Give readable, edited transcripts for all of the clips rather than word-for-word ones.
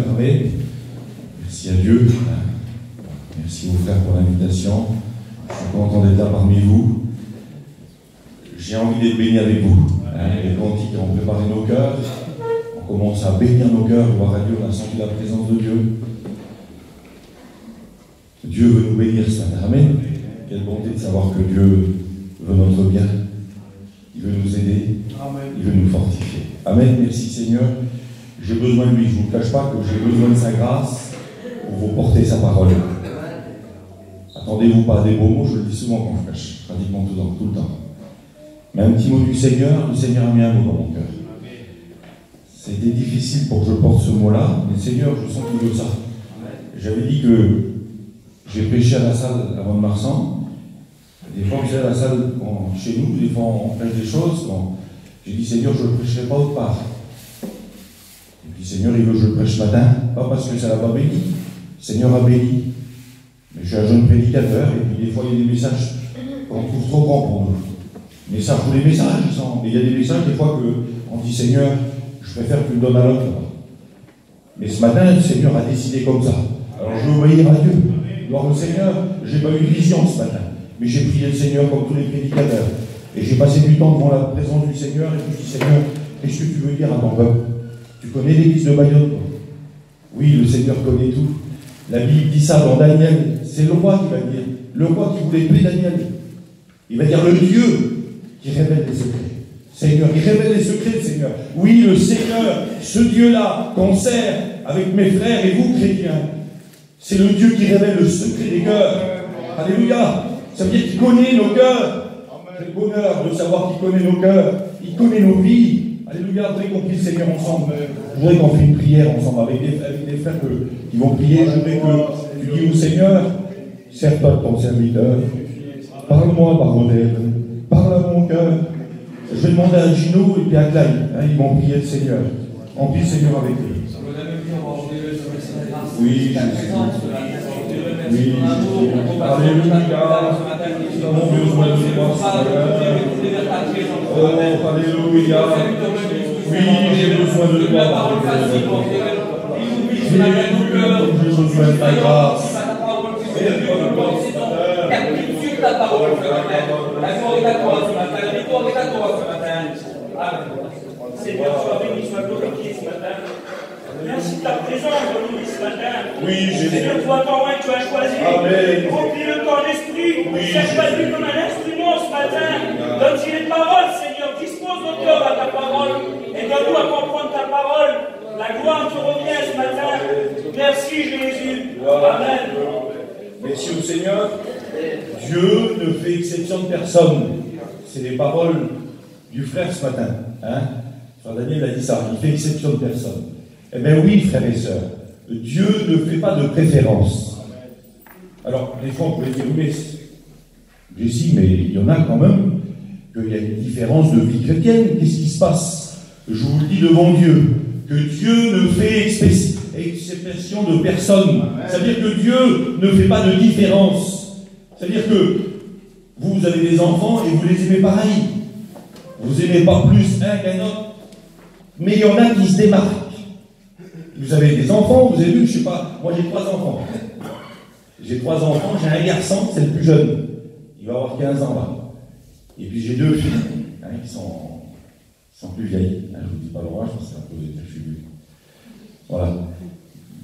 Amen. Merci à Dieu. Merci aux frères pour l'invitation. Je suis content d'être là parmi vous. J'ai envie d'être béni avec vous. Les cantiques ont préparé nos cœurs. On commence à bénir nos cœurs, voir à Dieu, on a senti la présence de Dieu. Dieu veut nous bénir ce matin. Amen. Quelle bonté de savoir que Dieu veut notre bien. Il veut nous aider. Amen. Il veut nous fortifier. Amen. Merci Seigneur. J'ai besoin de lui. Je ne vous cache pas que j'ai besoin de sa grâce pour vous porter sa parole. Attendez-vous pas à des beaux mots, je le dis souvent quand je prêche, pratiquement tout le temps. Mais un petit mot du Seigneur, le Seigneur a mis un mot dans mon cœur. C'était difficile pour que je porte ce mot-là, mais Seigneur, je sens qu'il veut ça. J'avais dit que j'ai prêché à la salle avant de Marsan. Des fois, vous savez, à la salle, chez nous, des fois, on prêche des choses. J'ai dit, Seigneur, je ne le prêcherai pas autre part. Et puis, Seigneur, il veut que je le prêche ce matin, pas parce que ça l'a pas béni. Le Seigneur a béni. Mais je suis un jeune prédicateur, et puis des fois, il y a des messages qu'on trouve trop grands pour nous. Messages pour les messages, mais il y a des messages, des fois, qu'on dit, Seigneur, je préfère que tu le donnes à l'autre. Mais ce matin, le Seigneur a décidé comme ça. Alors, je veux obéir à Dieu. Gloire au Seigneur, je n'ai pas eu de vision ce matin. Mais j'ai prié le Seigneur comme tous les prédicateurs. Et j'ai passé du temps devant la présence du Seigneur, et puis je dis, Seigneur, qu'est-ce que tu veux dire à ton peuple? Tu connais l'église de Bayonne? Oui, le Seigneur connaît tout. La Bible dit ça dans Daniel. C'est le roi qui va dire. Le roi qui voulait tuer Daniel. Il va dire le Dieu qui révèle les secrets. Seigneur, il révèle les secrets, Seigneur. Oui, le Seigneur, ce Dieu-là, qu'on sert avec mes frères et vous, chrétiens, c'est le Dieu qui révèle le secret des cœurs. Alléluia. Ça veut dire qu'il connaît nos cœurs. J'ai le bonheur de savoir qu'il connaît nos cœurs. Il connaît nos vies. Alléluia. Vous avez compris le Seigneur ensemble. Je voudrais qu'on fasse une prière ensemble avec des frères qui vont prier. Je voudrais que tu dis au Seigneur, sers-toi de ton serviteur. Parle-moi par modèle. Parle à mon cœur. Je vais demander à Gino et puis à Clyde. Ils vont prier le Seigneur. On prie le Seigneur avec eux. Oui, oui, alléluia, nous avons besoin de toi, Seigneur. Oh, alléluia. Oui, j'ai besoin de toi. J'ai besoin de ta grâce. Perpétue ta parole ce matin. La gloire est à toi ce matin. La victoire est à toi ce matin. Amen. Seigneur, sois béni, sois glorifié ce matin. Merci de ta présence dans nous ce matin. Oui, Jésus. Seigneur, toi, ton tu as choisi. Amen. Remplis le corps d'esprit. Oui, Tu as choisi comme un instrument ce matin. Donne-y les paroles, Seigneur. Dispose nos cœurs à ta parole. Et donne-nous à comprendre ta parole. La gloire te revient ce matin. Merci, Jésus. Amen. Merci au Seigneur. Dieu ne fait exception de personne. C'est les paroles du frère ce matin. Frère Daniel a dit ça. Il fait exception de personne. Eh bien oui, frères et sœurs, Dieu ne fait pas de préférence. Alors, des fois, on pourrait dire, mais Jessie, mais il y en a quand même, qu'il y a une différence de vie chrétienne. Qu'est-ce qui se passe? Je vous le dis devant Dieu, que Dieu ne fait exception de personne. C'est-à-dire que Dieu ne fait pas de différence. C'est-à-dire que vous avez des enfants et vous les aimez pareil. Vous n'aimez pas plus un qu'un autre. Mais il y en a qui se démarquent. Vous avez des enfants, vous avez vu, je sais pas, moi j'ai 3 enfants. J'ai 3 enfants, j'ai un garçon, c'est le plus jeune. Il va avoir 15 ans là. Et puis j'ai 2 filles, qui sont plus vieilles. Je ne vous dis pas leur âge, parce que c'est un peu des trifus. Voilà.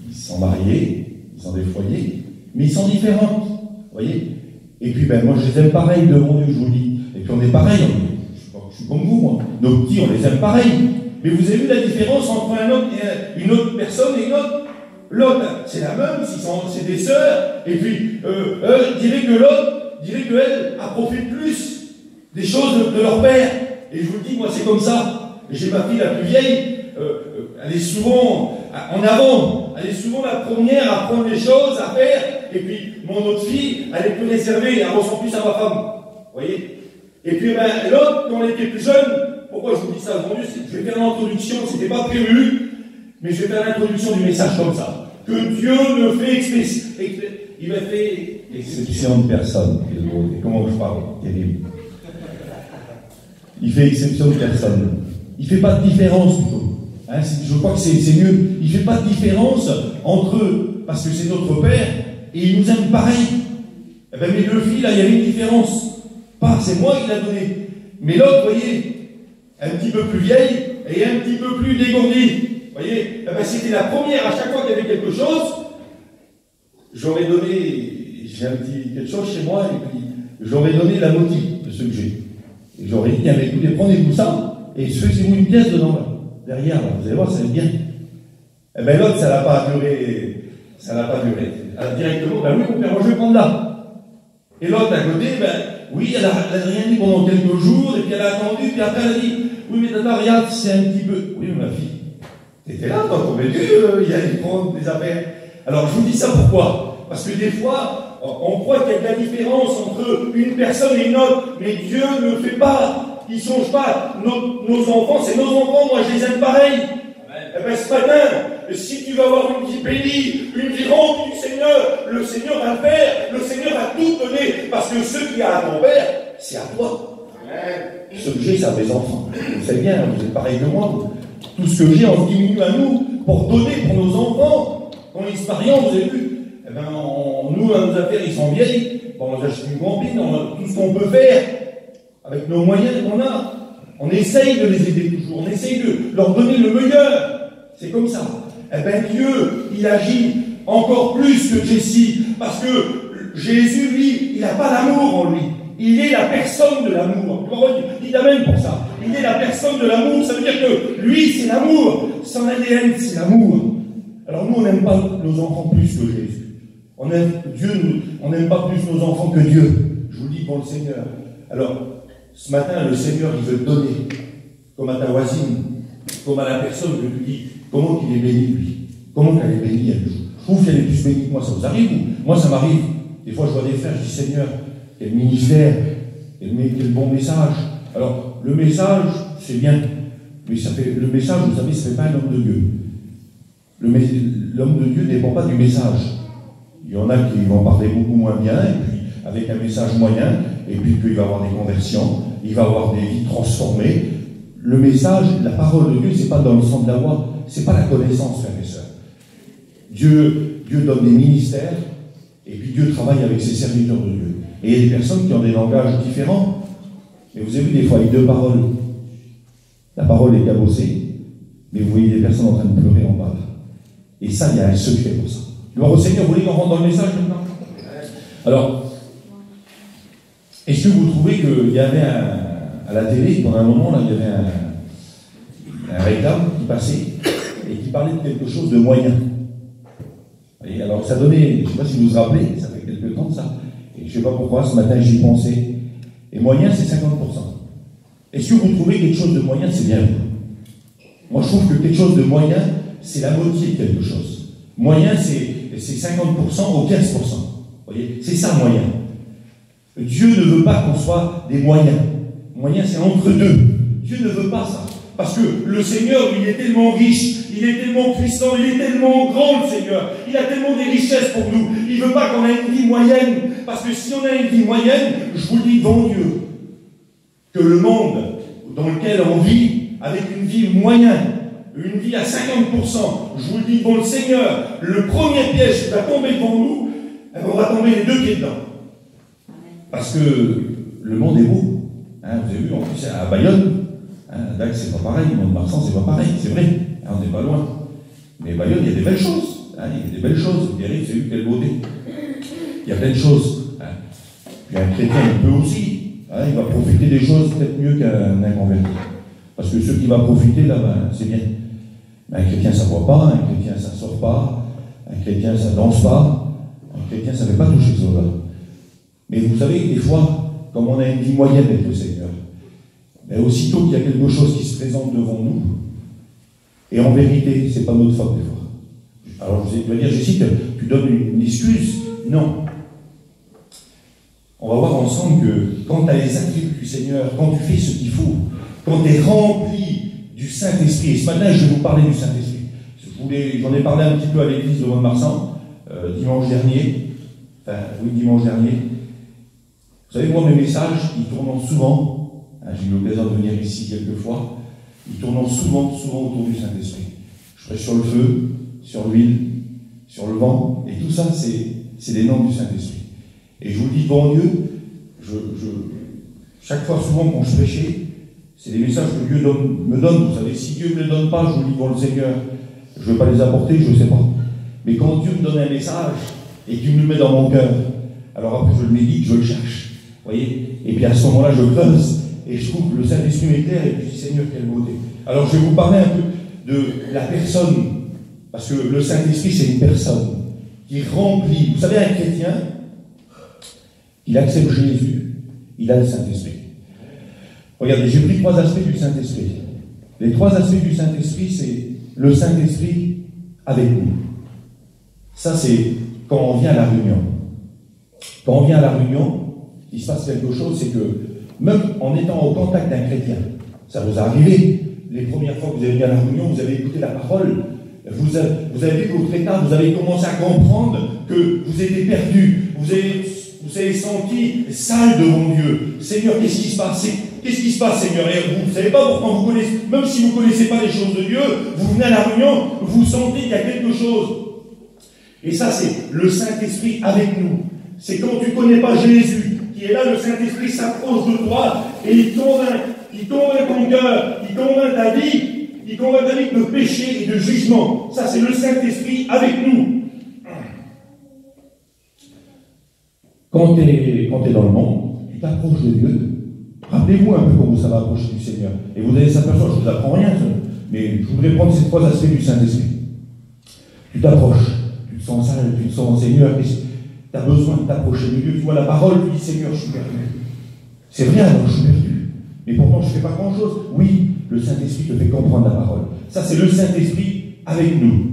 Ils sont mariés, ils ont des foyers, mais ils sont différents. Vous voyez? Et puis moi je les aime pareil devant Dieu, je vous le dis. Et puis on est pareil, je suis comme vous, moi. Nos petits, on les aime pareil. Mais vous avez vu la différence entre une autre personne et une autre? L'autre, c'est la même, c'est des sœurs, et puis dirait que l'autre, dirait qu'elle profite plus des choses de leur père. Et je vous le dis, moi c'est comme ça. J'ai ma fille la plus vieille, elle est souvent en avant, elle est souvent la première à prendre les choses, à faire, et puis mon autre fille, elle est plus réservée, elle ressemble plus à ma femme. Vous voyez? Et puis l'autre, quand elle était plus jeune, pourquoi je vous dis ça aujourd'hui? Je vais faire l'introduction, c'était pas prévu, mais je vais faire l'introduction du message comme ça. Que Dieu ne fait il a fait exception de personne. Et comment je parle? Terrible. Il fait exception de personne. Il ne fait pas de différence du tout. Hein, je crois que c'est mieux. Il ne fait pas de différence entre eux, parce que c'est notre Père, et il nous aime pareil. Eh bien, mes deux filles, là, il y avait une différence. Pas, c'est moi qui l'a donné. Mais l'autre, vous voyez, un petit peu plus vieille et un petit peu plus dégourdie. Vous voyez, eh bien, c'était la première, à chaque fois qu'il y avait quelque chose, j'aurais donné, j'ai un petit quelque chose chez moi, et puis j'aurais donné la moitié de ce que j'ai. Et j'aurais dit, écoutez, prenez-vous ça, et faisez-vous une pièce dedans, là. Derrière, là, vous allez voir, ça va être bien. Eh bien, l'autre, ça n'a pas duré, Alors, directement, ben oui, mon père, moi je vais prendre là. Et l'autre, à côté, ben, oui, elle a rien dit pendant quelques jours, et puis elle a attendu, puis après elle a dit, oui, mais tata, regarde, c'est un petit peu. Oui, mais ma fille, t'étais là, toi, t'aurais dû y aller prendre des affaires. Alors, je vous dis ça pourquoi? Parce que des fois, on croit qu'il y a de la différence entre une personne et une autre, mais Dieu ne fait pas. Il ne songe pas. Nos enfants, c'est nos enfants, moi je les aime pareil. Eh bien, ce matin, si tu vas avoir une vie bénie, une vie remplie du Seigneur, le Seigneur va le faire, le Seigneur va tout donner, parce que ce qu'il y a à ton père, c'est à toi. Ce que j'ai, c'est à mes enfants. Vous savez bien, vous êtes pareil que moi. Tout ce que j'ai, on diminue à nous pour donner pour nos enfants. Quand ils se marient, vous avez vu, eh bien, nous, nos affaires, ils sont vieilles, on achète une campine, tout ce qu'on peut faire, avec nos moyens qu'on a. On essaye de les aider toujours, on essaye de leur donner le meilleur. C'est comme ça. Eh bien, Dieu, il agit encore plus que Jessie, parce que Jésus, lui, il n'a pas l'amour en lui. Il est la personne de l'amour. Il amène pour ça. Il est la personne de l'amour. Ça veut dire que lui, c'est l'amour. Son ADN, c'est l'amour. Alors nous, on n'aime pas nos enfants plus que Jésus. On n'aime pas plus nos enfants que Dieu. Je vous le dis pour le Seigneur. Alors, ce matin, le Seigneur, il veut te donner, comme à ta voisine, comme à la personne que tu dis, comment qu'il est béni, lui. Comment qu'elle est bénie, elle. Je trouve qu'elle est plus bénie que moi. Ça vous arrive? Moi, ça m'arrive. Des fois, je vois des frères, je dis, Seigneur, quel ministère, quel bon message. Alors, le message, c'est bien. Mais le message, vous savez, ce n'est pas un homme de Dieu. L'homme de Dieu ne dépend pas du message. Il y en a qui vont parler beaucoup moins bien, et puis avec un message moyen, et puis qu'il va avoir des conversions, il va avoir des vies transformées. Le message, la parole de Dieu, c'est pas dans le sens de la voix, c'est pas la connaissance, frères et sœurs. Dieu donne des ministères, et puis Dieu travaille avec ses serviteurs de Dieu. Et il y a des personnes qui ont des langages différents. Mais vous avez vu des fois avec deux paroles. La parole est cabossée, mais vous voyez des personnes en train de pleurer en bas. Et ça, il y a un secret pour ça. Gloire au Seigneur, vous voulez qu'on rentre dans le message maintenant? Alors, est-ce que vous trouvez qu'il y avait à la télé, pendant un moment, là, il y avait un réclame qui passait et qui parlait de quelque chose de moyen. Et alors, ça donnait, je ne sais pas si vous vous rappelez, ça fait quelque temps de ça. Et je ne sais pas pourquoi, ce matin, j'y pensais. Et moyen, c'est 50%. Est-ce que vous trouvez quelque chose de moyen, c'est bien? Moi, je trouve que quelque chose de moyen, c'est la moitié de quelque chose. Moyen, c'est 50% ou 15%. Vous voyez, c'est ça, moyen. Dieu ne veut pas qu'on soit des moyens. Moyen, c'est entre deux. Dieu ne veut pas ça. Parce que le Seigneur, il est tellement riche, il est tellement puissant, il est tellement grand, le Seigneur. Il a tellement des richesses pour nous. Il ne veut pas qu'on ait une vie moyenne. Parce que si on a une vie moyenne, je vous le dis devant Dieu, que le monde dans lequel on vit, avec une vie moyenne, une vie à 50%, je vous le dis devant le Seigneur, le premier piège qui va tomber devant nous, on va tomber les deux pieds dedans. Parce que le monde est beau. Hein, vous avez vu, en plus, à Bayonne, Dax, c'est pas pareil, Mont-de-Marsan, c'est pas pareil, c'est vrai, hein, on n'est pas loin. Mais Bayonne, il y a des belles choses. Hein, il y a des belles choses. Eric, c'est vu quelle beauté. Il y a plein de choses. Hein. Puis un chrétien, il peut aussi. Hein, il va profiter des choses peut-être mieux qu'un inconverti. Parce que ceux qui vont profiter, là, ben, c'est bien. Mais un chrétien, ça ne boit pas, un chrétien, ça ne sort pas, un chrétien, ça ne danse pas, un chrétien, ça ne fait pas toucher ça. Mais vous savez, des fois, comme on a une vie moyenne avec le Seigneur, mais aussitôt qu'il y a quelque chose qui se présente devant nous, et en vérité, ce n'est pas notre faute des fois. Alors je vais dire, Jessica, tu donnes une excuse? Non. On va voir ensemble que quand tu as les attributs du Seigneur, quand tu fais ce qu'il faut, quand tu es rempli du Saint-Esprit, et ce matin je vais vous parler du Saint-Esprit. J'en ai parlé un petit peu à l'église de Mont-de-Marsan, dimanche dernier. Vous savez, moi, mes messages, ils tournent souvent. J'ai eu l'occasion de venir ici quelques fois. ils tournent souvent autour du Saint-Esprit. Je prêche sur le feu, sur l'huile, sur le vent, et tout ça, c'est les noms du Saint-Esprit. Et je vous le dis devant Dieu, chaque fois, souvent, quand je prêchais, c'est des messages que Dieu me donne. Vous savez, si Dieu ne me les donne pas, je vous le dis devant le Seigneur, je ne veux pas les apporter, je ne sais pas. Mais quand Dieu me donne un message, et qu'il me le met dans mon cœur, alors après je le médite, je le cherche. Vous voyez? Et puis à ce moment-là, je creuse, et je trouve que le Saint-Esprit m'éclaire, et puis je dis, Seigneur, quelle beauté. Alors je vais vous parler un peu de la personne, parce que le Saint-Esprit, c'est une personne qui remplit. Vous savez, un chrétien, il accepte Jésus, il a le Saint-Esprit. Regardez, j'ai pris 3 aspects du Saint-Esprit. Les 3 aspects du Saint-Esprit, c'est le Saint-Esprit avec nous. Ça, c'est quand on vient à la réunion. Quand on vient à la réunion, il se passe quelque chose, c'est que même en étant au contact d'un chrétien, ça vous est arrivé, les premières fois que vous avez venu à la réunion, vous avez écouté la parole, vous avez vu votre état, vous avez commencé à comprendre que vous étiez perdu, vous avez senti sale devant Dieu. Seigneur, qu'est-ce qui se passe? Qu'est-ce qui se passe, Seigneur? Et vous ne savez pas pourquoi vous connaissez, même si vous ne connaissez pas les choses de Dieu, vous venez à la réunion, vous sentez qu'il y a quelque chose. Et ça, c'est le Saint-Esprit avec nous. C'est quand tu ne connais pas Jésus, qui est là, le Saint-Esprit s'approche de toi et il convainc ton cœur, il convainc ta vie de péché et de jugement. Ça, c'est le Saint-Esprit avec nous. Quand tu es dans le monde, tu t'approches de Dieu. Rappelez-vous un peu comment ça va approcher du Seigneur. Et vous allez s'apercevoir, je ne vous apprends rien, mais je voudrais prendre ces 3 aspects du Saint-Esprit. Tu t'approches, tu te sens sale, tu te sens Seigneur, tu as besoin de t'approcher de Dieu. Tu vois la parole, tu dis Seigneur, je suis perdu. C'est vrai, alors je suis perdu. Mais pourtant, je ne fais pas grand-chose. Oui, le Saint-Esprit te fait comprendre la parole. Ça, c'est le Saint-Esprit avec nous.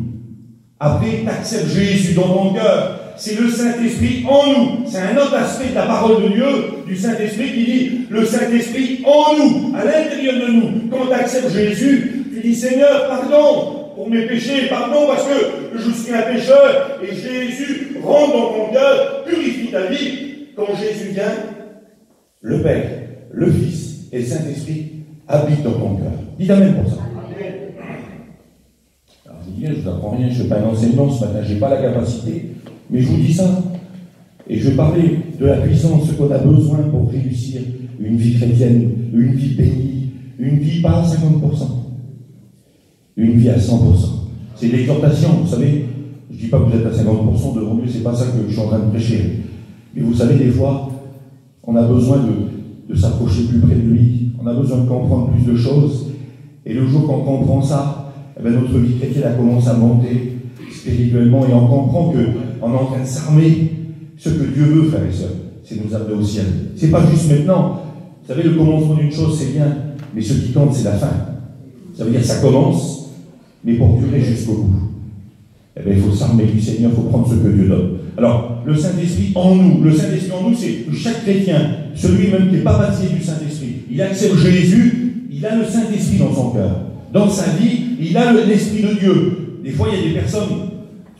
Après, tu acceptes Jésus dans ton cœur. C'est le Saint-Esprit en nous. C'est un autre aspect de la parole de Dieu, du Saint-Esprit, qui dit le Saint-Esprit en nous, à l'intérieur de nous. Quand tu acceptes Jésus, tu dis Seigneur, pardon pour mes péchés, pardon parce que je suis un pécheur, et Jésus rentre dans ton cœur, purifie ta vie. Quand Jésus vient, le Père, le Fils et le Saint-Esprit habitent dans ton cœur. Dites Amen pour ça. Alors, je vous apprends rien, je ne fais pas un enseignement ce matin, je n'ai pas la capacité, mais je vous dis ça. Et je vais parler de la puissance, ce qu'on a besoin pour réussir une vie chrétienne, une vie bénie, une vie pas à 50%, une vie à 100%. C'est l'exhortation, vous savez, je ne dis pas que vous êtes à 50% devant Dieu, c'est pas ça que je suis en train de prêcher. Mais vous savez, des fois, on a besoin de s'approcher plus près de lui, on a besoin de comprendre plus de choses, et le jour qu'on comprend ça, eh bien, notre vie chrétienne a commencé à monter spirituellement, et on comprend qu'on est en train de s'armer. Ce que Dieu veut, frères et sœurs, c'est nous amener au ciel. C'est pas juste maintenant. Vous savez, le commencement d'une chose, c'est bien, mais ce qui compte, c'est la fin. Ça veut dire que ça commence, mais pour durer jusqu'au bout. Eh bien, il faut s'armer du Seigneur, il faut prendre ce que Dieu donne. Alors, le Saint-Esprit en nous, c'est chaque chrétien, celui même qui n'est pas baptisé du Saint-Esprit, il accepte Jésus, il a le Saint-Esprit dans son cœur. Dans sa vie, il a l'Esprit de Dieu. Des fois, il y a des personnes.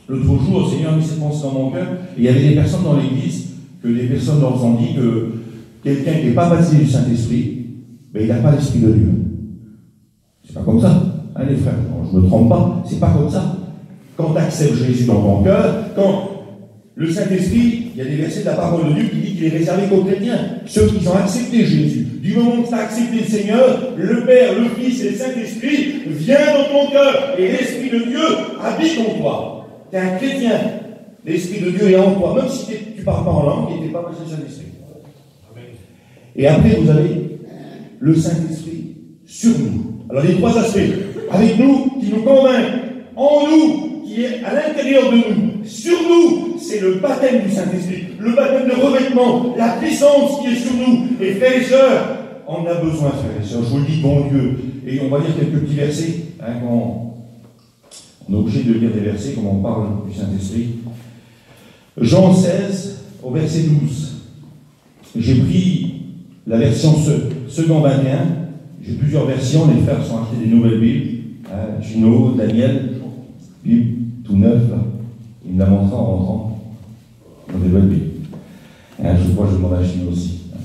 L'autre jour, le Seigneur a mis cette pensée dans mon cœur, et il y avait des personnes dans l'église, que les personnes leur ont dit que quelqu'un qui n'est pas baptisé du Saint-Esprit, ben, il n'a pas l'Esprit de Dieu. C'est pas comme ça, hein, les frères, non, je ne me trompe pas, c'est pas comme ça. Quand tu acceptes Jésus dans ton cœur, quand le Saint-Esprit, il y a des versets de la parole de Dieu qui dit qu'il est réservé qu'aux chrétiens, ceux qui ont accepté Jésus. Du moment que tu as accepté le Seigneur, le Père, le Fils et le Saint-Esprit viennent dans ton cœur, et l'Esprit de Dieu habite en toi. Tu es un chrétien, l'Esprit de Dieu est en toi, même si tu ne parles pas en langue et tu n'es pas baptisé dans l'Esprit. Et après, vous avez le Saint-Esprit sur nous. Alors, les 3 aspects, avec nous, qui nous convainc, en nous, qui est à l'intérieur de nous, sur nous, c'est le baptême du Saint-Esprit, le baptême de revêtement, la puissance qui est sur nous. Et frères et sœurs, on a besoin, frères et sœurs, je vous le dis, bon Dieu, et on va lire quelques petits versets, hein, quand on est obligé de lire des versets, comme on parle du Saint-Esprit. Jean 16, au verset 12. J'ai pris la version second 21. J'ai plusieurs versions, les frères sont achetés des nouvelles Bibles. Hein, Gino, Daniel, Bible tout neuf, là. Il me l'a montré en rentrant dans des nouvelles Bibles. Hein, je crois que je vais m'en acheter aussi. Hein.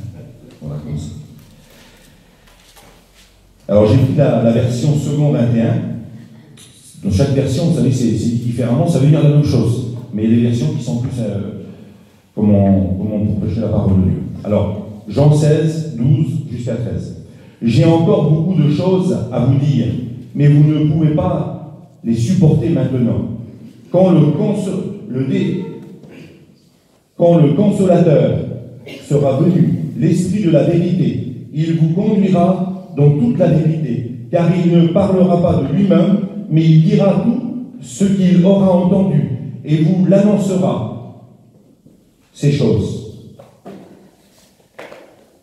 Voilà, comme ça. Alors j'ai pris la version second 21. Dans chaque version, vous savez, c'est différemment, ça veut dire la même chose. Mais il y a des versions qui sont plus comment pour prêcher la parole de Dieu. Alors, Jean 16, 12 jusqu'à 13. J'ai encore beaucoup de choses à vous dire, mais vous ne pouvez pas les supporter maintenant. Quand le consolateur sera venu, l'Esprit de la vérité, il vous conduira dans toute la vérité, car il ne parlera pas de lui-même, mais il dira tout ce qu'il aura entendu, et vous l'annoncera, ces choses.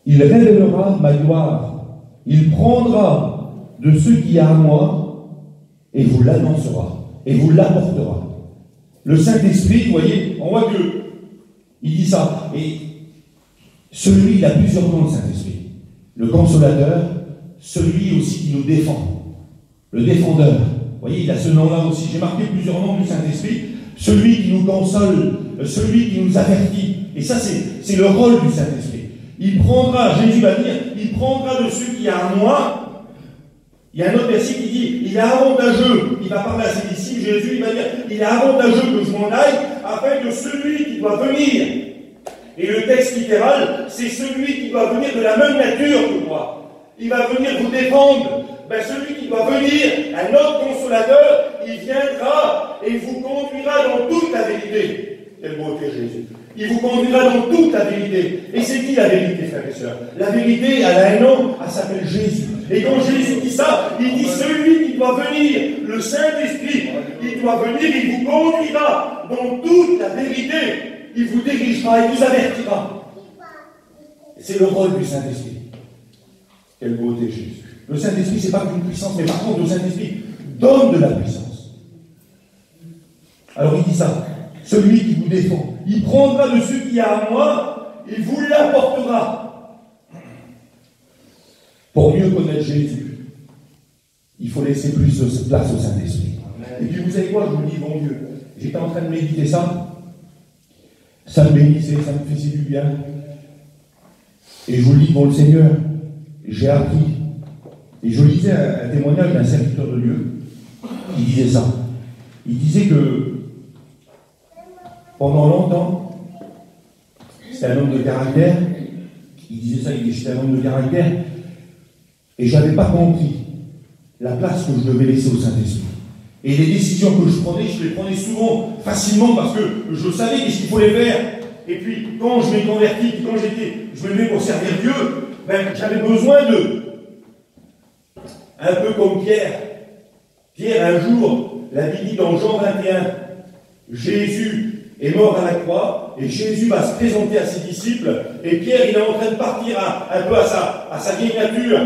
Il révélera ma gloire, il prendra de ce qui est à moi, et vous l'annoncera, et vous l'apportera. Le Saint-Esprit, vous voyez, on voit que il dit ça, et celui, il a plusieurs noms, le Saint-Esprit. Le consolateur, celui aussi qui nous défend, le défendeur. Vous voyez, il a ce nom-là aussi. J'ai marqué plusieurs noms du Saint-Esprit. Celui qui nous console, celui qui nous avertit. Et ça, c'est le rôle du Saint-Esprit. Il prendra, Jésus va dire, il prendra de ce qui est à moi. Il y a un autre verset qui dit, il est avantageux. Il va parler à ses disciples, Jésus, il va dire, il est avantageux que je m'en aille, afin que celui qui doit venir. Et le texte littéral, c'est celui qui doit venir de la même nature que moi. Il va venir vous défendre. Ben, celui qui doit venir, un autre consolateur, il viendra et vous conduira dans toute la vérité. Quelle beauté, Jésus. Il vous conduira dans toute la vérité. Et c'est qui la vérité, frères et sœurs? La vérité, elle a un nom, elle s'appelle Jésus. Et quand Jésus dit ça, il dit celui qui doit venir, le Saint-Esprit, il doit venir, il vous conduira dans toute la vérité. Il vous dirigera, il vous avertira. C'est le rôle du Saint-Esprit. Quelle beauté, Jésus. Le Saint-Esprit, ce n'est pas qu'une puissance, mais par contre, le Saint-Esprit donne de la puissance. Alors il dit ça, celui qui vous défend, il prendra de ce qui est à moi, il vous l'apportera. Pour mieux connaître Jésus, il faut laisser plus de place au Saint-Esprit. Et puis vous savez quoi, je vous dis, bon Dieu, j'étais en train de méditer ça, ça me bénissait, ça me faisait du bien. Et je vous le dis, bon le Seigneur, j'ai appris. Et je lisais un témoignage d'un serviteur de Dieu qui disait ça. Il disait que pendant longtemps, c'était un homme de caractère. Il disait ça, il disait j'étais un homme de caractère. Et je n'avais pas compris la place que je devais laisser au Saint-Esprit. Et les décisions que je les prenais souvent, facilement, parce que je savais qu'est-ce qu'il fallait faire. Et puis, quand je m'ai converti, quand je me levais pour servir Dieu, ben, j'avais besoin de... Un peu comme Pierre. Pierre, un jour, la Bible dit dans Jean 21, Jésus est mort à la croix, et Jésus va se présenter à ses disciples, et Pierre, il est en train de partir un peu à sa vieille nature.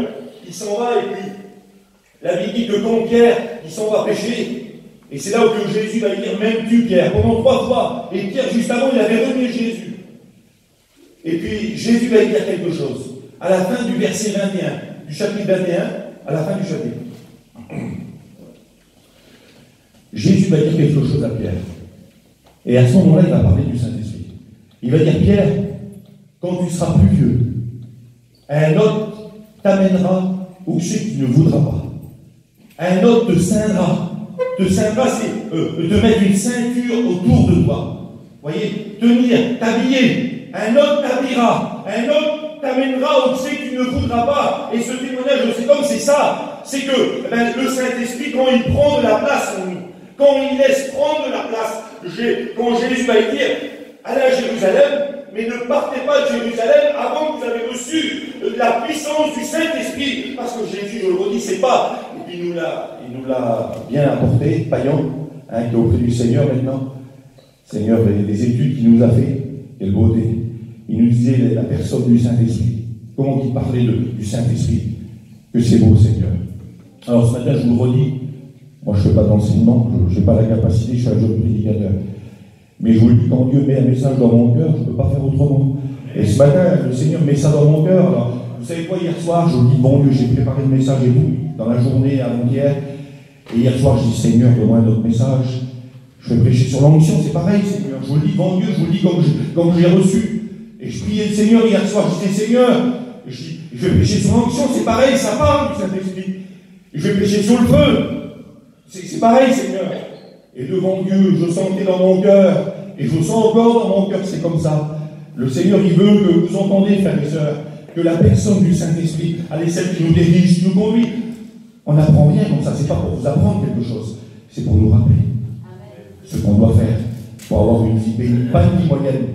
Il s'en va, et puis, la Bible dit que quand Pierre, il s'en va pêcher, et c'est là où Jésus va dire, m'aimes-tu, Pierre, pendant 3 fois. Et Pierre, juste avant, il avait remis Jésus. Et puis, Jésus va dire quelque chose. À la fin du verset 21, du chapitre 21, à la fin du chapitre. Jésus va dire quelque chose à Pierre. Et à ce moment-là, il va parler du Saint-Esprit. Il va dire, Pierre, quand tu seras plus vieux, un autre t'amènera où c'est que tu ne voudras pas. Un autre te ceindra. Te ceindra, c'est te mettre une ceinture autour de toi. Vous voyez, tenir, t'habiller. Un autre t'habillera. Un autre t'amènera où c'est que tu ne voudras pas. Et ce témoignage de cet homme, c'est ça. C'est que le Saint-Esprit, quand il prend de la place en nous, quand il laisse prendre de la place, quand Jésus va dire, allez à Jérusalem, mais ne partez pas de Jérusalem avant que vous avez reçu la puissance du Saint-Esprit. Parce que Jésus, je le redis, c'est pas... Et puis il nous l'a bien apporté, païen, qui est auprès du Seigneur maintenant. Seigneur, les études qu'il nous a fait, quelle beauté. Il nous disait la personne du Saint-Esprit. Comment il parlait du Saint-Esprit. Que c'est beau, Seigneur. Alors ce matin, je vous le redis, moi je ne fais pas d'enseignement, je n'ai pas la capacité, je suis un jeune prédicateur. Mais je vous le dis, quand Dieu met un message dans mon cœur, je ne peux pas faire autrement. Et ce matin, le Seigneur met ça dans mon cœur. Alors, vous savez quoi, hier soir, je vous dis, bon Dieu, j'ai préparé le message et tout, dans la journée avant-hier. Et hier soir, je dis, Seigneur, donne-moi un autre message. Je vais prêcher sur l'onction, c'est pareil, Seigneur. Je vous le dis, bon Dieu, je vous le dis comme j'ai reçu. Et je priais le Seigneur hier soir, je disais, Seigneur, je Je vais prêcher sur l'onction, c'est pareil, ça parle du Saint-Esprit. Je vais prêcher sur le feu. C'est pareil, Seigneur. Et devant Dieu, je sentais dans mon cœur, et je sens encore dans mon cœur, c'est comme ça. Le Seigneur, il veut que vous entendiez, frères et sœurs, que la personne du Saint-Esprit, elle est celle qui nous dirige, qui nous conduit. On n'apprend rien comme ça, c'est pas pour vous apprendre quelque chose, c'est pour nous rappeler ce qu'on doit faire pour avoir une vie bénie, pas une vie moyenne,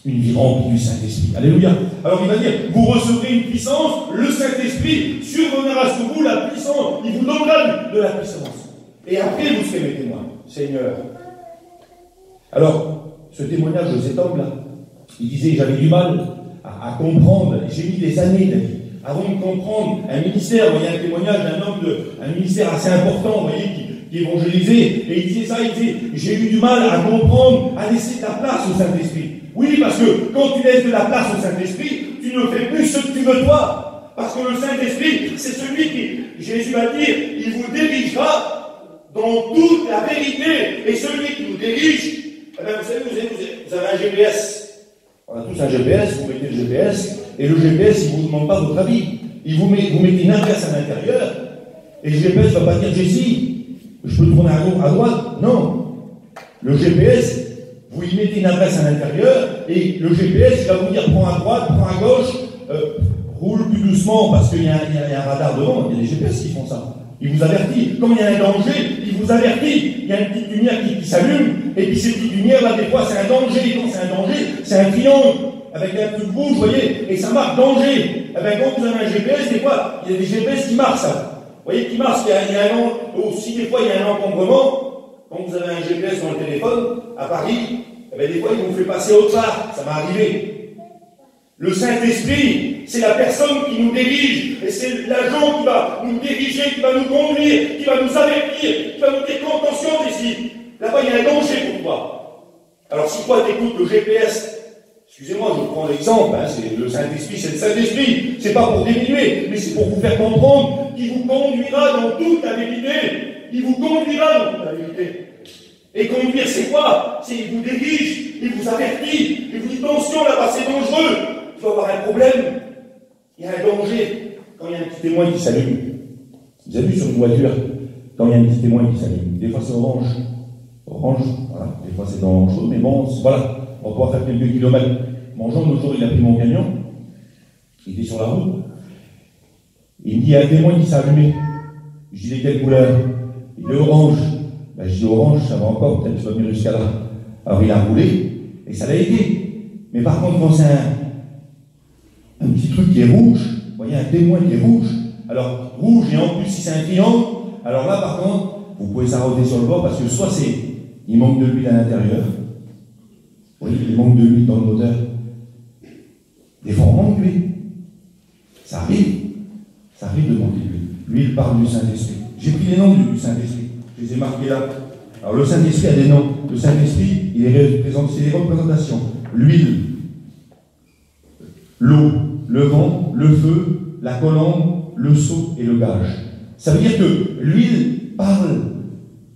une vie remplie du Saint-Esprit. Alléluia. Alors il va dire, vous recevrez une puissance, le Saint-Esprit survenera sur vous la puissance, il vous donnera de la puissance. Et après vous serez mes témoins, Seigneur. Alors, ce témoignage de cet homme-là, il disait, j'avais du mal à comprendre, j'ai mis des années, avant de comprendre un ministère. Vous voyez un témoignage d'un homme un ministère assez important, vous voyez, qui évangélisait, et il disait ça, il disait, j'ai eu du mal à comprendre, à laisser de la place au Saint-Esprit. Oui, parce que quand tu laisses de la place au Saint-Esprit, tu ne fais plus ce que tu veux toi. Parce que le Saint-Esprit, c'est celui qui, Jésus va dire, il vous dirigera dans toute la vérité. Et celui qui nous dirige, eh bien, vous savez, vous avez un GPS. On a tous un GPS, vous mettez le GPS, et le GPS, il ne vous demande pas votre avis. Vous mettez une adresse à l'intérieur, et le GPS ne va pas dire Jessie, je peux tourner à droite. Non. Le GPS, vous y mettez une adresse à l'intérieur, et le GPS, il va vous dire prends à droite, prends à gauche, roule plus doucement, parce qu'il y a un radar devant. Il y a des GPS qui font ça. Il vous avertit. Quand il y a un danger, il vous avertit. Il y a une petite lumière qui s'allume, et puis ces petites lumières, là, des fois, c'est un danger. Quand c'est un danger, c'est un triangle, avec un truc rouge, vous voyez, et ça marque danger. Eh bien, quand vous avez un GPS, des fois, il y a des GPS qui marquent ça. Vous voyez, qui marquent, il y a un aussi, des fois, il y a un encombrement. Quand vous avez un GPS dans le téléphone, à Paris, eh bien, des fois, il vous fait passer autre part. Ça m'est arrivé. Le Saint-Esprit, c'est la personne qui nous dirige, et c'est l'agent qui va nous diriger, qui va nous conduire, qui va nous avertir, qui va nous dire attention d'ici. Là-bas, il y a un danger pour toi. Alors, si toi, t'écoutes le GPS, excusez-moi, je vous prends l'exemple, hein, c'est le Saint-Esprit, c'est le Saint-Esprit. C'est pas pour diminuer, mais c'est pour vous faire comprendre qu'il vous conduira dans toute la vérité. Il vous conduira dans toute la vérité. Et conduire, c'est quoi? C'est il vous dirige, il vous avertit, il vous dit attention, là-bas, c'est dangereux. Il faut avoir un problème. Il y a un danger. Quand il y a un petit témoin qui s'allume, vous avez vu sur une voiture, quand il y a un petit témoin qui s'allume, des fois c'est orange. Orange, voilà, des fois c'est dans jaune, mais bon, voilà, on va pouvoir faire quelques kilomètres. Mon Jean, l'autre jour, il a pris mon camion, il était sur la route, et il me dit, il y a un témoin qui s'est allumé. Je dis, quelle couleur? Il est orange. Ben, je dis, orange, ça va encore, peut-être que tu vas venir jusqu'à là. Alors il a roulé, et ça l'a aidé. Mais par contre, quand c'est un petit truc qui est rouge, vous voyez, un témoin qui est rouge, alors rouge, et en plus si c'est un triangle, alors là par contre, vous pouvez s'arrêter sur le bord, parce que soit il manque de l'huile à l'intérieur, vous voyez, il manque de l'huile dans le moteur. Des fois on manque d'huile. Ça arrive de manquer d'huile. L'huile parle du Saint-Esprit. J'ai pris les noms du Saint-Esprit, je les ai marqués là. Alors le Saint-Esprit a des noms. Le Saint-Esprit, c'est des représentations. L'huile, l'eau, le vent, le feu, la colombe, le sceau et le gage. Ça veut dire que l'huile parle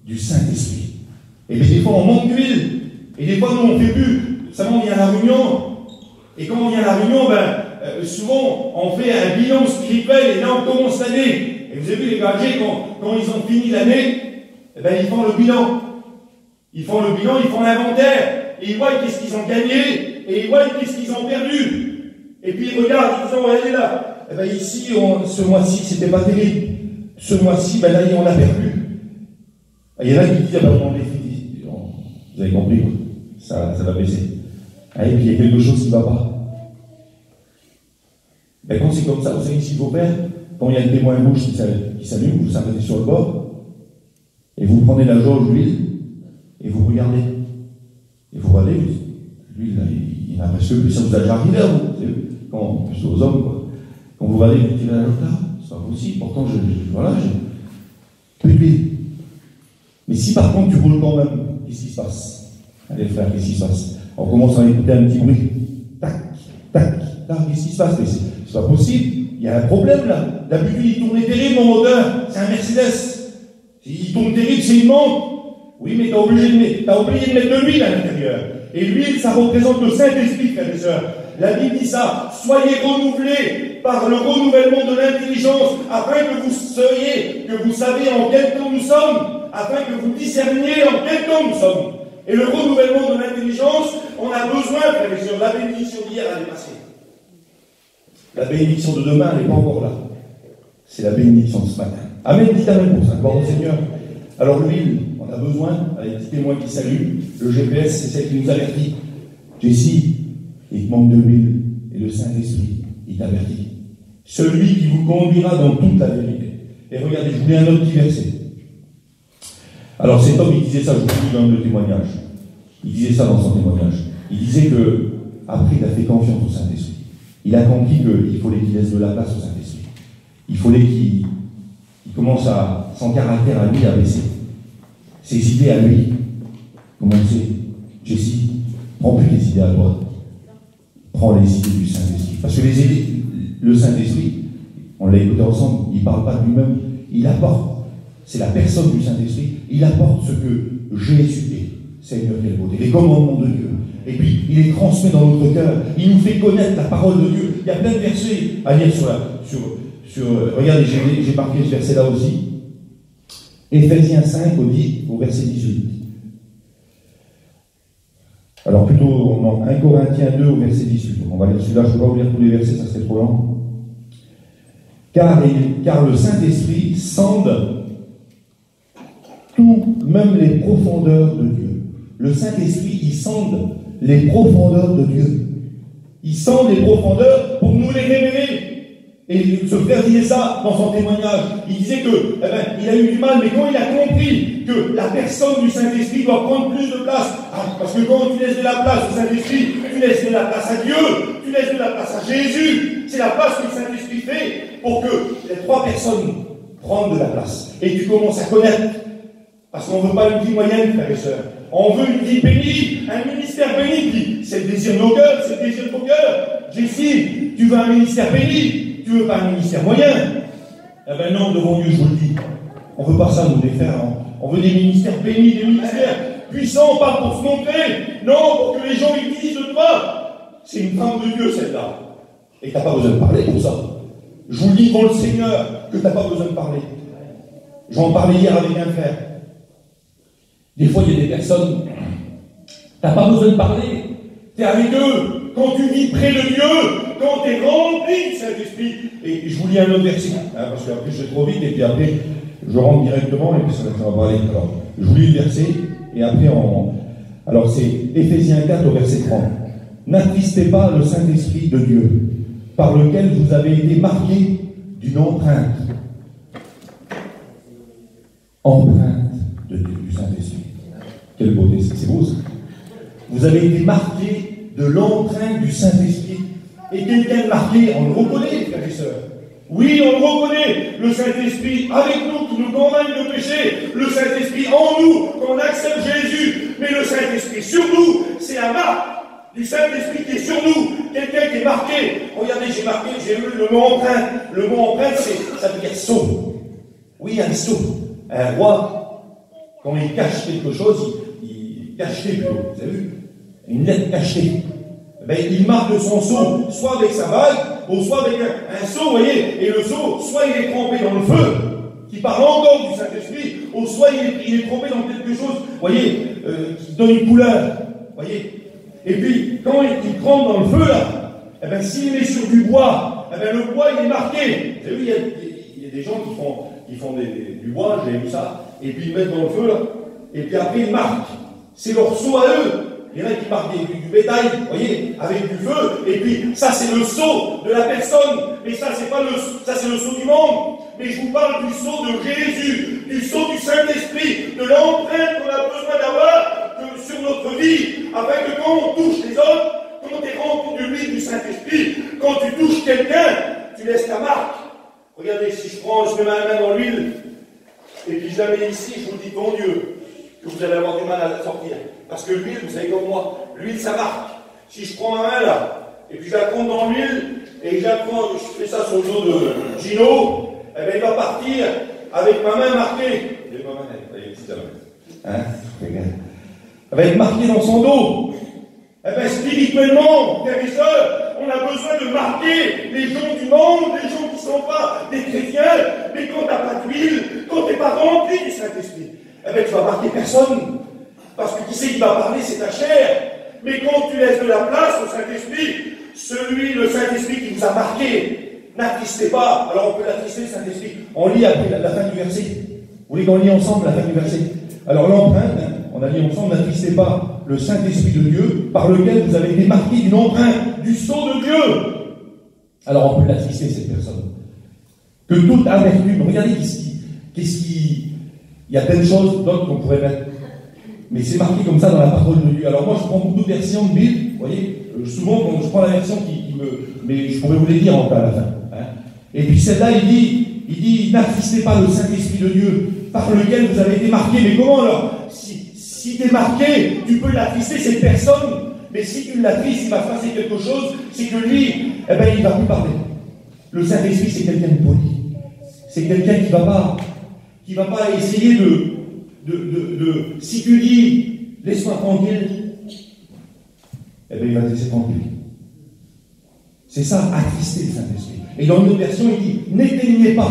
du Saint-Esprit. Et bien des fois on manque d'huile. Et des fois nous on ne fait plus. Vous savez, on vient à la réunion. Et quand on vient à la réunion, souvent on fait un bilan spirituel et là on commence l'année. Et vous avez vu les gagés, quand ils ont fini l'année, eh ben, ils font le bilan. Ils font le bilan, ils font l'inventaire. Et ils voient qu'est-ce qu'ils ont gagné et ils voient qu'est-ce qu'ils ont perdu. Et puis ils regardent, ils disent, regardez là. Eh ben, ici, ce mois-ci, c'était pas terrible. Ce mois-ci, ben là, on a perdu. Il y en a qui disent, ah ben, vous avez compris, ça va baisser. Ah, et puis il y a quelque chose qui ne va pas. Ben, quand c'est comme ça, vous savez ici, vos pères, quand il y a le témoin rouge qui s'allume, vous vous arrêtez sur le bord, et vous prenez la jauge d'huile, et vous regardez. Et vous regardez, l'huile, il n'a presque plus, ça vous a déjà arrivé à vous, quand, plus aux hommes, quoi. Quand vous regardez, vous dites, là, c'est pas possible, pourtant, j'ai plus d'huile. Mais si par contre, tu roules quand même, qu'est-ce qui se passe? Allez, frère, qu'est-ce qui se passe? On commence à écouter un petit bruit. Tac, tac, tac, qu'est-ce qui se passe? Mais c'est pas possible. Il y a un problème là. D'habitude, il tournait terrible mon moteur. C'est un Mercedes. Il tourne terrible, c'est une montre. Oui, mais t'as oublié de mettre de l'huile à l'intérieur. Et l'huile, ça représente le Saint-Esprit, frères et sœurs. La Bible dit ça. Soyez renouvelés par le renouvellement de l'intelligence, afin que vous savez en quel temps nous sommes, afin que vous discerniez en quel temps nous sommes. Et le renouvellement de l'intelligence, on a besoin, frères et sœurs. La bénédiction d'hier, elle est passée. La bénédiction de demain, elle n'est pas encore là. C'est la bénédiction de ce matin. Amen, dites amen pour ça. Gloire au Seigneur. Alors l'huile, on a besoin, avec les témoins qui saluent. Le GPS, c'est celle qui nous avertit. Jessie, il te manque de l'huile. Et le Saint-Esprit, il t'avertit. Celui qui vous conduira dans toute la vérité. Et regardez, je vous lis un autre petit verset. Alors cet homme, il disait ça, je vous dis dans le témoignage. Il disait ça dans son témoignage. Il disait que, après, il a fait confiance au Saint-Esprit. Il a compris qu'il fallait qu'il laisse de la place au Saint-Esprit. Il fallait qu'il commence à, son caractère à lui, à baisser. Ses idées à lui. Comment c'est, Jessie, prends plus les idées à toi. Prends les idées du Saint-Esprit. Parce que le Saint-Esprit, on l'a écouté ensemble, il ne parle pas de lui-même, il apporte. C'est la personne du Saint-Esprit, il apporte ce que Jésus est. Seigneur, quelle beauté. Les commandements de Dieu. Et puis, il les transmet dans notre cœur. Il nous fait connaître la parole de Dieu. Il y a plein de versets à lire regardez, j'ai marqué ce verset-là aussi. Éphésiens 5 au verset 18. Alors plutôt, non, 1 Corinthiens 2 au verset 18. On va lire celui-là, je ne peux pas vous lire tous les versets, ça serait trop lent. Car le Saint-Esprit sonde tout, même les profondeurs de Dieu. Le Saint-Esprit, il sonde les profondeurs de Dieu. Il sonde les profondeurs pour nous les révéler. Et ce frère disait ça dans son témoignage. Il disait que, il a eu du mal, mais quand il a compris que la personne du Saint-Esprit doit prendre plus de place, parce que quand tu laisses de la place au Saint-Esprit, tu laisses de la place à Dieu, tu laisses de la place à Jésus. C'est la place que le Saint-Esprit fait pour que les trois personnes prennent de la place. Et tu commences à connaître. Parce qu'on ne veut pas une vie moyenne, frères et sœurs. On veut une vie bénie, un ministère béni. C'est le désir de nos cœurs, c'est le désir de ton cœur. Jessie, tu veux un ministère béni. Tu veux pas un ministère moyen? Eh ben non, devant Dieu, je vous le dis. On veut pas ça, nous, les frères. On veut des ministères bénis, des ministères puissants, pas pour se montrer. Non, pour que les gens ils disent de toi. C'est une femme de Dieu, celle-là. Et tu n'as pas besoin de parler pour ça. Je vous le dis devant le Seigneur que tu n'as pas besoin de parler. J'en parlais hier avec un frère. Des fois, il y a des personnes, tu n'as pas besoin de parler. Tu es avec eux. Quand tu vis près de Dieu, quand tu es rempli de Saint-Esprit. Et je vous lis un autre verset, parce qu'après je vais trop vite, et puis après je rentre directement, et puis ça va parler. Alors, je vous lis le verset, et après alors c'est Éphésiens 4 au verset 30. N'attristez pas le Saint-Esprit de Dieu, par lequel vous avez été marqués d'une empreinte. Empreinte de Dieu, du Saint-Esprit. Quelle beauté, c'est beau ça. Vous avez été marqués de l'empreinte du Saint-Esprit. Et quelqu'un marqué, on le reconnaît, frères et sœurs. Oui, on le reconnaît. Le Saint-Esprit avec nous, qui nous convainc de péché. Le Saint-Esprit en nous, qu'on accepte Jésus. Mais le Saint-Esprit sur nous, c'est la marque du Saint-Esprit qui est sur nous. Quelqu'un qui est marqué. Regardez, j'ai lu le mot empreinte. Le mot empreinte, ça veut dire sceau. Oui, un sceau. Un roi, quand il cache quelque chose, il cache plutôt. Vous avez vu? Une lettre cachée. Ben, il marque son sceau, soit avec sa bague, ou soit avec un sceau, vous voyez, et le sceau, soit il est trempé dans le feu, qui parle encore du Saint-Esprit, ou soit il est trempé dans quelque chose, vous voyez, qui donne une couleur, vous voyez. Et puis, quand il trempe dans le feu, là, eh ben, s'il est sur du bois, eh ben, le bois, il est marqué. Vous avez vu, il y a des gens qui font du bois, j'ai vu ça, et puis ils mettent dans le feu, là, et puis après, ils marquent. C'est leur sceau à eux. Il y en a qui marquent du bétail, vous voyez, avec du feu, et puis ça c'est le sceau de la personne, mais ça c'est pas ça c'est le sceau du monde. Mais je vous parle du sceau de Jésus, du sceau du Saint-Esprit, de l'empreinte qu'on a besoin d'avoir sur notre vie, afin que quand on touche les autres, quand tu es rempli de l'huile du Saint-Esprit, quand tu touches quelqu'un, tu laisses ta marque. Regardez, si je mets ma main dans l'huile, et puis je la mets ici, je vous dis, bon Dieu, que vous allez avoir du mal à la sortir. Parce que l'huile, vous savez comme moi, l'huile ça marque. Si je prends ma main là, et puis je la prends dans l'huile, et je fais ça sur le dos de Gino, eh bien il va partir avec ma main marquée. Et ma main, elle est petite là. Hein? Elle va être marquée dans son dos. Eh bien spirituellement, frères et sœurs, on a besoin de marquer les gens du monde, les gens qui ne sont pas des chrétiens, mais quand tu n'as pas d'huile, quand tu n'es pas rempli du Saint-Esprit, eh bien tu vas marquer personne. Parce que qui c'est qui va parler, c'est ta chair. Mais quand tu laisses de la place au Saint-Esprit, le Saint-Esprit qui vous a marqué, n'attristez pas. Alors on peut l'attrister, le Saint-Esprit. On lit après la fin du verset. Vous voulez qu'on lit ensemble la fin du verset? Alors l'empreinte, on a dit ensemble, n'attristez pas le Saint-Esprit de Dieu, par lequel vous avez été marqué d'une empreinte, du sceau de Dieu. Alors on peut l'attrister, cette personne. Que toute amertume, regardez il y a plein de choses d'autres qu'on pourrait mettre. Mais c'est marqué comme ça dans la parole de Dieu. Alors moi je prends beaucoup de versions de Bible, vous voyez, souvent quand je prends la version mais je pourrais vous les dire encore à la fin. Hein. Et puis celle-là, il dit, n'attristez pas le Saint-Esprit de Dieu, par lequel vous avez été marqué. Mais comment alors? Si tu es marqué, tu peux l'attrister cette personne, mais si tu l'attristes, il va se passer quelque chose, c'est que lui, eh ben, il ne va plus parler. Le Saint-Esprit, c'est quelqu'un de poli. C'est quelqu'un qui ne va pas essayer si tu dis, laisse-moi tranquille, eh bien, il va te laisser tranquille. C'est ça, attrister le Saint-Esprit. Et dans une autre version, il dit, n'éteignez pas.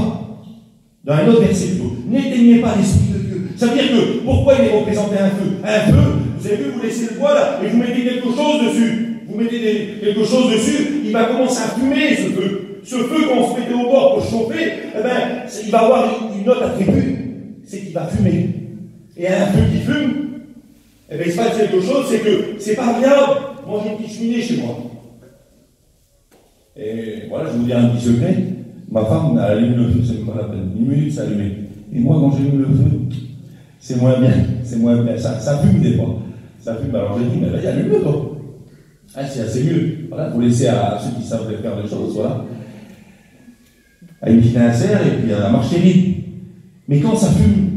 Dans un autre verset plutôt, n'éteignez pas l'Esprit de Dieu. Ça veut dire que, pourquoi il est représenté un feu? Un feu, vous avez vu, vous laissez le bois là, et vous mettez quelque chose dessus. Vous mettez quelque chose dessus, il va commencer à fumer ce feu. Ce feu, quand on se mettait au bord pour chauffer, eh ben, il va avoir une autre attribut, c'est qu'il va fumer. Et un feu qui fume, eh ben, il se passe quelque chose, c'est que c'est pas agréable. Moi, j'ai une petite cheminée chez moi. Et voilà, je vous dis un petit secret. Ma femme a allumé le feu, c'est même pas la peine. 1 minute, ça allumé. Et moi, quand j'allume le feu, c'est moins bien. C'est moins bien. Ça fume des fois. Ça fume. Alors j'ai dit, mais vas-y, allume-le, toi. Ah, c'est assez mieux. Voilà, vous laissez à ceux qui savent faire des choses, voilà. À une petite insert et puis à la marche vite. Mais quand ça fume,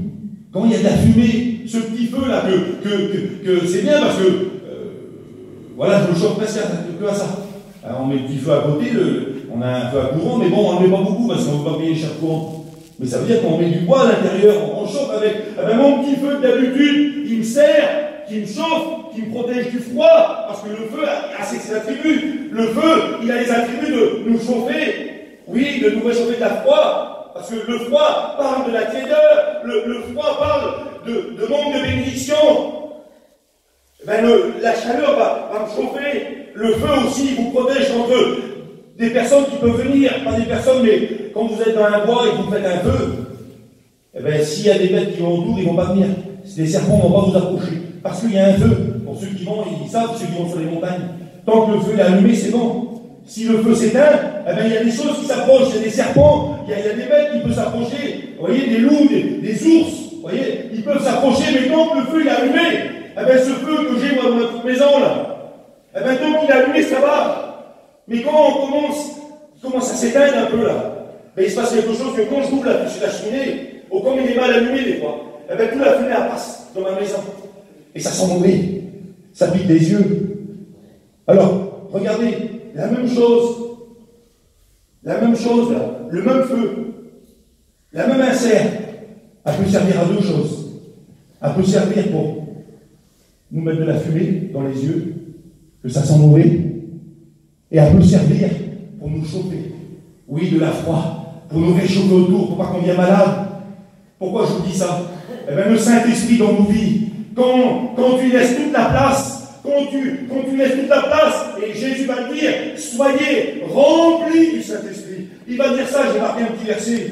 quand il y a de la fumée, ce petit feu là, que c'est bien parce que, voilà, je le chauffe presque que à ça. Alors on met le petit feu à côté, on a un feu à courant, mais bon, on ne met pas beaucoup parce qu'on ne veut pas payer cher courant. Mais ça veut dire qu'on met du bois à l'intérieur, on chauffe avec. Eh ben, mon petit feu d'habitude, il me sert, qui me chauffe, qui me protège du froid, parce que le feu a ses attributs. Le feu, il a les attributs de nous chauffer, oui, de nous réchauffer de la froid, parce que le froid parle de la tiédeur, le froid parle de manque de bénédiction. Ben la chaleur va me chauffer. Le feu aussi vous protège contre des personnes qui peuvent venir, pas des personnes, mais quand vous êtes dans un bois et que vous faites un feu, eh ben, s'il y a des bêtes qui vont autour, ils ne vont pas venir. Les serpents ne vont pas vous approcher. Parce qu'il y a un feu. Pour ceux qui vont, ils savent, ceux qui vont sur les montagnes. Tant que le feu est allumé, c'est bon. Si le feu s'éteint, eh ben, il y a des choses qui s'approchent. Il y a des serpents, il y a des bêtes qui peuvent s'approcher. Vous voyez, des loups, des ours, vous voyez, ils peuvent s'approcher, mais tant que le feu est allumé, eh ben, ce feu que j'ai moi dans ma petite maison là, eh ben, tant qu'il est allumé, ça va. Mais quand on commence à s'éteindre un peu là, ben, il se passe quelque chose que quand je ouvre la cheminée, ou comme il est mal allumé des fois, eh ben, toute la fumée elle passe dans ma maison. Et ça sent mauvais. Ça pique des yeux. Alors, regardez, la même chose là, le même feu, la même insert, elle peut servir à deux choses. Elle peut servir pour nous mettre de la fumée dans les yeux, que ça sent mauvais, et elle peut servir pour nous chauffer. Oui, de la froid, pour nous réchauffer autour, pour pas qu'on vienne malade. Pourquoi je vous dis ça? Eh bien, le Saint-Esprit dans nos vies, quand tu laisses toute la place, quand tu laisses toute la place, et Jésus va te dire, soyez remplis du Saint-Esprit. Il va dire ça, j'ai marqué un petit verset.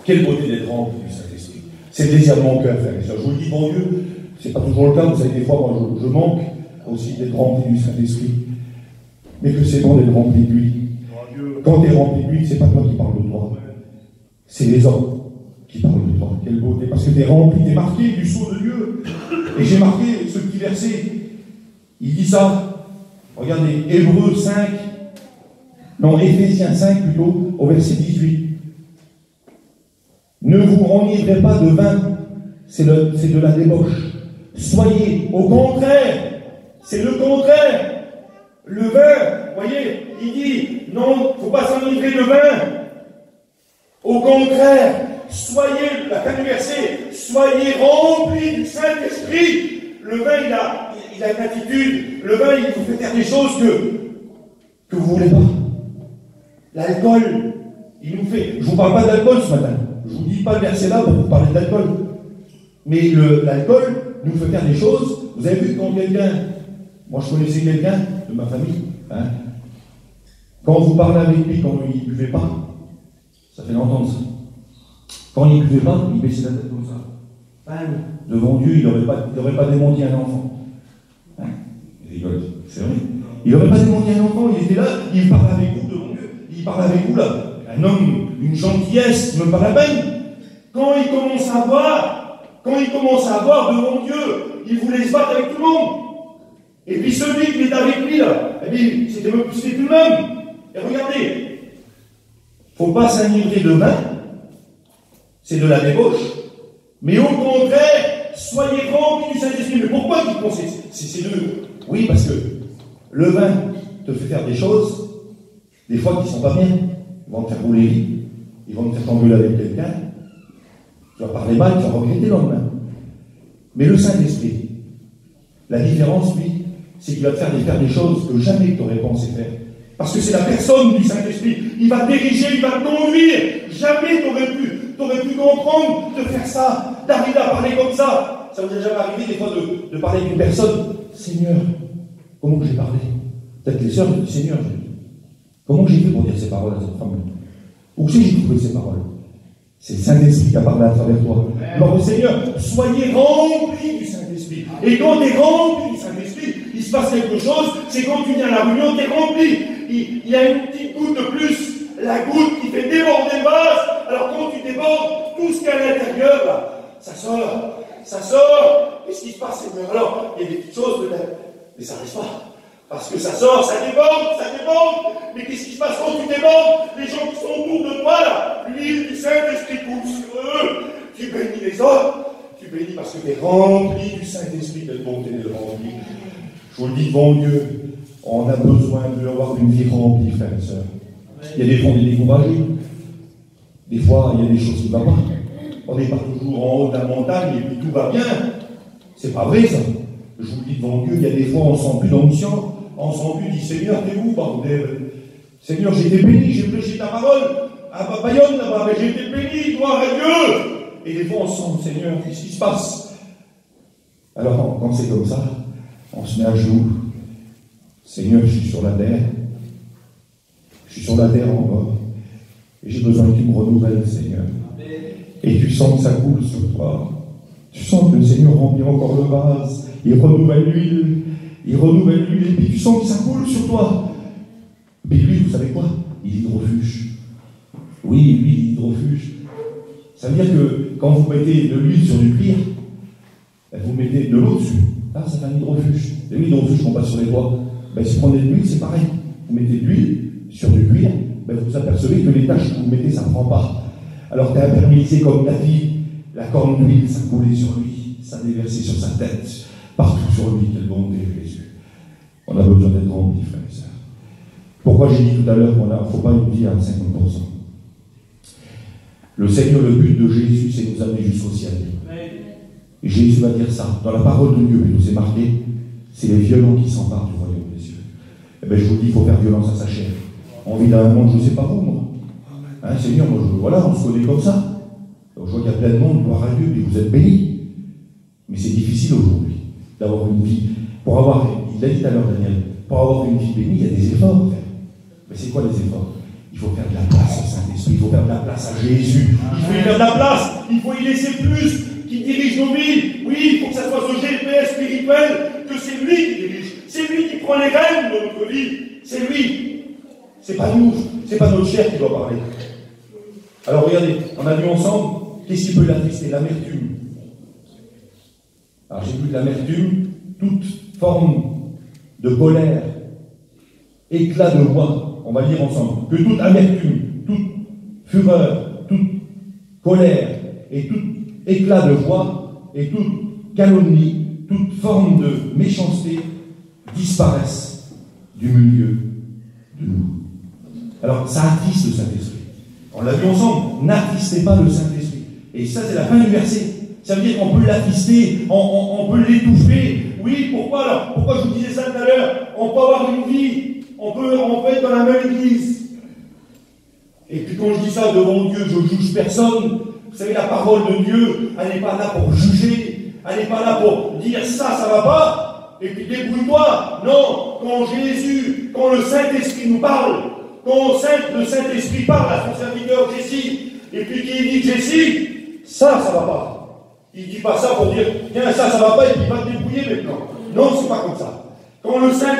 Quelle beauté d'être rempli du Saint-Esprit. C'est le désir de mon cœur, frère. Je vous le dis, bon Dieu, c'est pas toujours le cas, vous savez, des fois, moi, je manque aussi d'être rempli du Saint-Esprit. Mais que c'est bon d'être rempli de lui. Quand tu es rempli de lui, c'est pas toi qui parles de toi. C'est les hommes qui parlent de toi. Quelle beauté. Parce que tu es rempli, tu es marqué du sceau de Dieu. Et j'ai marqué ce petit verset. Il dit ça. Regardez, Hébreux 5. Non, Éphésiens 5 plutôt, au verset 18. Ne vous enivrez pas de vin. C'est de la débauche. Soyez, au contraire, c'est le contraire. Le vin, vous voyez, il dit, non, il ne faut pas s'enivrer de vin. Au contraire, soyez, la fin du verset, soyez remplis du Saint-Esprit. Le vin, il a une attitude. Le vin, il vous fait faire des choses que vous ne voulez pas. L'alcool, il nous fait... Je ne vous parle pas d'alcool ce matin. Je ne vous dis pas le verset là pour vous parler d'alcool. Mais l'alcool nous fait faire des choses. Vous avez vu quand quelqu'un... Moi, je connaissais quelqu'un de ma famille. Hein, quand vous parlez avec lui, quand il ne buvait pas, ça fait longtemps ça. Quand il ne buvait pas, il baissait la tête comme ça. Hein, devant Dieu, il n'aurait pas démenti un enfant. Hein, il rigole, c'est vrai. Il n'aurait pas démenti un enfant, il était là, il parlait avec vous devant Dieu. Il parlait avec vous là. Un homme, une gentillesse, même pas la peine. Quand il commence à boire devant Dieu, il voulait se battre avec tout le monde. Et puis celui qui est avec lui là, eh bien, c'était plus le même. Et regardez, il ne faut pas s'enivrer de vin, c'est de la débauche. Mais au contraire, soyez remplis du Saint-Esprit. Mais pourquoi tu penses c'est deux? Oui, parce que le vin te fait faire des choses, des fois qui ne sont pas bien. Ils vont te faire rouler vite, ils vont te faire t'engueuler avec quelqu'un, tu vas parler mal, tu vas regretter le lendemain. Mais le Saint-Esprit, la différence, lui, c'est qu'il va te faire des choses que jamais tu n'aurais pensé faire. Parce que c'est la personne du Saint-Esprit. Il va te diriger, il va te conduire. Jamais tu aurais pu comprendre de faire ça, d'arriver à parler comme ça. Ça vous est jamais arrivé des fois de parler avec une personne. Seigneur, comment que j'ai parlé? Peut-être les sœurs me disent, Seigneur, comment j'ai fait pour dire ces paroles à cette femme? Où c'est que j'ai trouvé ces paroles? C'est le Saint-Esprit qui a parlé à travers toi. Alors, Seigneur, soyez remplis du Saint-Esprit. Et quand tu es rempli du Saint-Esprit, il se passe quelque chose, c'est quand tu viens à la réunion, tu es rempli. Il y a une petite goutte de plus, la goutte qui fait déborder le vase. Alors quand tu débordes, tout ce qu'il y a à l'intérieur, là, ça sort. Qu'est-ce qui se passe? Alors, il y a des petites choses peut-être, mais ça n'arrive pas. Parce que ça sort, ça déborde. Mais qu'est-ce qui se passe quand tu débordes? Les gens qui sont autour de toi, là, l'huile du Saint-Esprit coule sur eux. Tu bénis les autres. Tu bénis parce que tu es rempli du Saint-Esprit. Quelle bonté de rempli. Je vous le dis devant Dieu, on a besoin d'avoir une vie remplie, frères et sœurs. Il y a des fois, on est découragés. Des fois, il y a des choses qui ne vont pas. On n'est pas toujours en haut de la montagne et puis tout va bien. C'est pas vrai, ça. Je vous le dis devant Dieu, il y a des fois, on ne sent plus d'onction. On ne sent plus, dit Seigneur, t'es où, bordel? Seigneur, j'ai été béni, j'ai prêché ta parole. À Bayonne, là-bas, mais j'ai été béni, gloire à Dieu. Et des fois, on sent, Seigneur, qu'est-ce qui se passe? Alors, quand c'est comme ça, on se met à genoux. Seigneur, je suis sur la terre. Je suis sur la terre encore. Et j'ai besoin que tu me renouvelles, Seigneur. Et tu sens que ça coule sur toi. Tu sens que le Seigneur remplit encore le vase. Il renouvelle l'huile. Et puis tu sens que ça coule sur toi. Mais lui, vous savez quoi? Il est hydrofuge. Oui, lui, il est hydrofuge. Ça veut dire que quand vous mettez de l'huile sur du cuir, vous mettez de l'eau dessus. Là, ça fait un hydrofuge. Et l'hydrofuge qu'on passe sur les doigts, si vous prenez de l'huile, c'est pareil. Vous mettez de l'huile sur du cuir, vous apercevez que les taches que vous mettez, ça ne prend pas. Alors tu es imperméabilisé comme David, la corne d'huile, ça coulait sur lui, ça déversait sur sa tête, partout sur lui, quelle bonté, Jésus. On a besoin d'être rempli, frères et sœurs. Pourquoi j'ai dit tout à l'heure qu'il ne faut pas une vie à 50%? Le Seigneur, le but de Jésus, c'est de nous amener jusqu'au ciel. Et Jésus va dire ça. Dans la parole de Dieu, il nous est marqué, c'est les violents qui s'emparent du royaume des cieux. Je vous dis, il faut faire violence à sa chair. On vit dans un monde, je ne sais pas vous, moi. Seigneur, moi, voilà, on se connaît comme ça. Donc, je vois qu'il y a plein de monde, gloire à Dieu, et vous êtes bénis. Mais c'est difficile aujourd'hui d'avoir une vie. Pour avoir, il l'a dit tout à l'heure, Daniel, pour avoir une vie bénie, il y a des efforts à faire. Mais c'est quoi les efforts? Il faut faire de la place au Saint-Esprit, il faut faire de la place à Jésus. Il faut y faire de la place, il faut y laisser plus qui dirige nos vies. Oui, il faut que ça soit ce GPS spirituel, que c'est lui qui dirige. C'est lui qui prend les rênes de notre vie. C'est lui. C'est pas nous, c'est pas notre chair qui doit parler. Alors regardez, on a vu ensemble, qu'est-ce qui peut l'attrister? L'amertume. Alors j'ai vu de l'amertume, toute forme de colère, éclat de voix. On va lire ensemble. Que toute amertume, toute fureur, toute colère et tout éclat de voix et toute calomnie, toute forme de méchanceté disparaissent du milieu de nous. Alors, ça attriste le Saint-Esprit. On l'a vu ensemble. N'attristez pas le Saint-Esprit. Et ça, c'est la fin du verset. Ça veut dire qu'on peut l'attrister, on peut l'étouffer. Oui, pourquoi alors? Pourquoi je vous disais ça tout à l'heure? On peut avoir une vie on peut être dans la même église. Et puis quand je dis ça devant Dieu, je ne juge personne. Vous savez, la parole de Dieu, elle n'est pas là pour juger, elle n'est pas là pour dire ça va pas, et puis débrouille-toi. Non, quand le Saint-Esprit nous parle, quand le Saint-Esprit parle à son serviteur Jessie, et puis qu'il dit Jessie, ça va pas. Il ne dit pas ça pour dire, tiens, ça va pas, et puis va te débrouiller maintenant. Non, c'est pas comme ça. Quand le Saint-Esprit